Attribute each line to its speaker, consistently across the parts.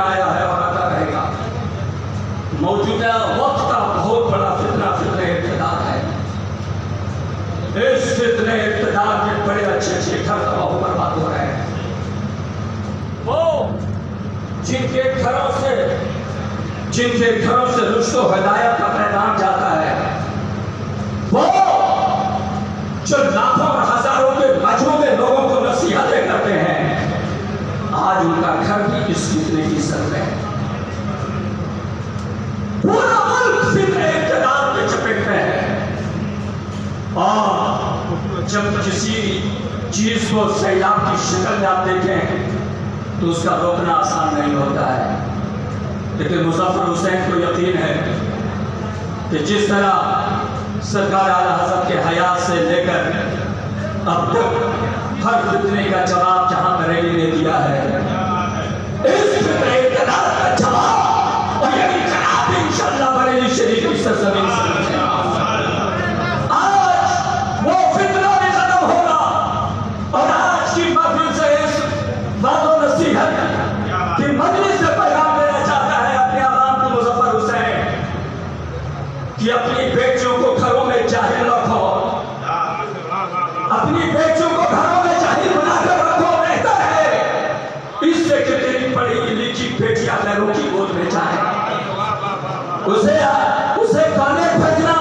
Speaker 1: آیا ہے اور آتا رہے گا۔ موجودہ وقت کا بہت بڑا فتنہ ارتداد ہے۔ اس فتنہ ارتداد میں بڑے اچھے گھر تباہ و برباد ہو رہے ہیں۔ وہ جن کے گھروں سے رشد و ہدایت کا پیغام جاتا ہے، وہ جو لاکھوں اور ہزاروں کے مجموعے میں لوگوں کو نصیحتیں کرتے ہیں، آج ان کا گھر بھی اس فتنے کی سر ہے۔ پورا ملک فتنے ارتداد کے چپیٹ میں ہے، اور جب کسی چیز کو سیلاب کی شکل میں آپ دیکھیں تو اس کا روکنا آسان نہیں ہوتا ہے، لیکن مظفر حسین کو یقین ہے کہ جس طرح سرکار اعلیٰ حضرت کے حیات سے لے کر اب تک ہر فتنے کا جواب جہاں بریلی نے دیا ہے، اس فتنے ارتداد کا جواب اور یہ انقلاب انشاءاللہ بریلی شریف کی سرزمین سے ملے گا۔ آج وہ فتنہ بھی ختم ہوگا، اور آج کی محفل سے اس بات و نصیحت کی مجلس سے پیغام دینا چاہتا ہے اپنے عوام کو مظفر حسین کہ اپنی بیٹیوں کو گھروں میں جاہل رکھو، اپنی بیٹیوں کو گھروں میں جاہل بنا کر رکھو، بہتر ہے اس سے کہ تیری پڑھی لکھی بیٹیاں غیروں کی گود میں جائیں۔ اسے کالج بھیجنا،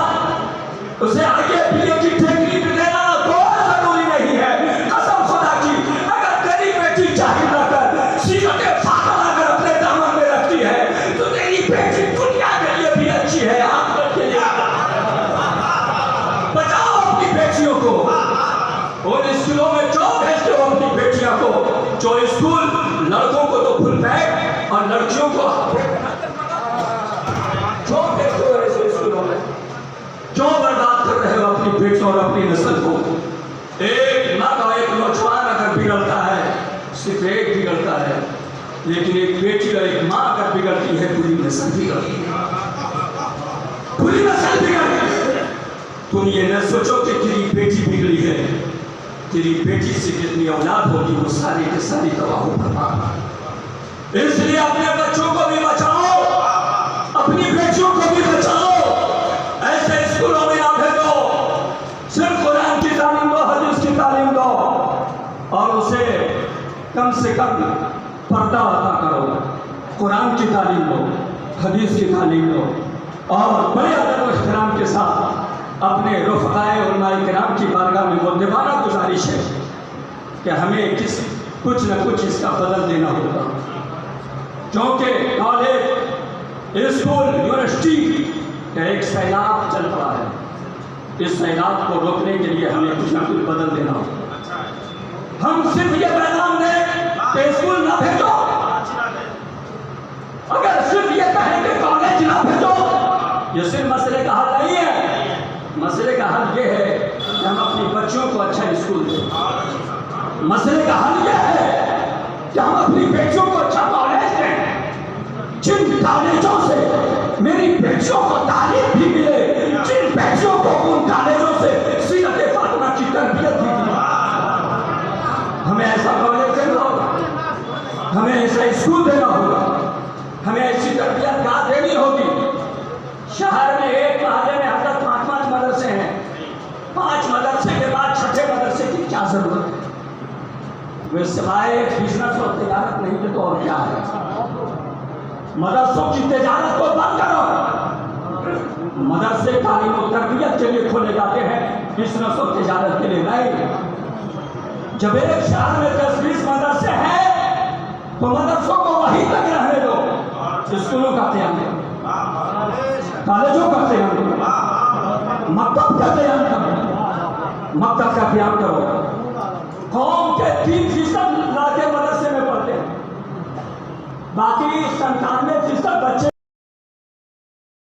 Speaker 1: اسے آگے پیے کی ٹھیکری پہ دینا کوئی ضروری نہیں ہے۔ قسم خدا کی اگر تیری بیٹی جاہل رہ کر سیرت فاطمہ اگر اپنے دامن میں رکھتی ہے تو تیری بیٹی دنیا کے لیے بھی اچھی ہے، آخرت کے لیے۔ بچاؤ اپنی بیٹیوں کو، اور اسکولوں میں جو بھیجتے ہو اپنی بیٹیاں کو، جو اسکول لڑکوں کو تو فل بیگ اور لڑکیوں کو جو بھیجتے ہو ایسے اسکولوں میں، جو برباد کر رہے ہو اپنی بیٹیوں اور اپنی نسل کو۔ ایک مرد اور ایک نوجوان اگر بگڑتا ہے صرف ایک بگڑتا ہے، لیکن ایک بیٹی اور ایک ماں اگر بگڑتی ہے پوری نسل بگڑتی ہے، پوری نسل بگڑتی ہے۔ تم یہ نہ سوچو کہ تیری بیٹی بگڑی ہے، تیری بیٹی سے جتنی اولاد ہوگی وہ ساری کے ساری تباہ و برباد۔ اس لیے اپنے بچوں کو بھی بچاؤ، اپنی بیٹیوں کو بھی بچاؤ، ایسے اسکولوں میں نہ بھیجو، صرف قرآن کی تعلیم دو، حدیث کی تعلیم دو، اور اسے کم سے کم پردہ عطا کرو۔ قرآن کی تعلیم دو، حدیث کی تعلیم دو، اور بڑے ادب و احترام کے ساتھ اپنے رفقائے علماء کرام کی بارگاہ میں مؤدبانہ گزارش ہے کہ ہمیں کچھ نہ کچھ اس کا بدل دینا ہوگا، کیونکہ کالج، اسکول، یونیورسٹی کا ایک سیلاب چل پڑا ہے۔ اس سیلاب کو روکنے کے لیے ہمیں کچھ نہ کچھ بدل دینا ہوگا۔ ہم صرف یہ پیغام دیں کہ اسکول نہ بھیجو، اگر صرف یہ کہیں کہ کالج نہ بھیجو، یہ صرف مسئلے کا حل نہیں ہے۔ مسئلے کا حل یہ ہے کہ ہم اپنی بچوں کو اچھا اسکول دیں۔ مسئلے کا حل یہ ہے کہ ہم اپنی بیٹیوں کو اچھا کالج دیں، جن کالجوں سے میری بیٹیوں کو تعلیم بھی ملے، جن بیٹیوں کو ان کالجوں سے سیرت فاطمہ کی تربیت بھی ملے۔ ہمیں ایسا کالج دینا ہوگا، ہمیں ایسا اسکول دینا ہوگا، ہمیں ایسی تربیت گاہ دینی ہوگی۔ شہر میں ایک محلے میں حضرت 5 مدرسے ہیں، 5 مدرسے کے بعد چھٹے مدرسے کی کیا ضرورت ہے؟ وہ سوائے بزنس اور تجارت نہیں ہے تو اور کیا ہے؟ مدرسوں کی تجارت کو بند کرو۔ مدرسے تعلیم و تربیت کے لیے کھولے جاتے ہیں، بزنس اور تجارت کے لیے نہیں۔ جب ایک شہر میں 10-20 مدرسے ہیں تو مدرسوں کو وہیں تک رہنے دو، اسکولوں کا قیام کرو، کالجوں کا قیام کرو، مکتب کا قیام کرو، مکتب کا قیام کرو۔ قوم کے 3% لڑکے مدرسے میں پڑھتے ہیں، باقی 97% بچے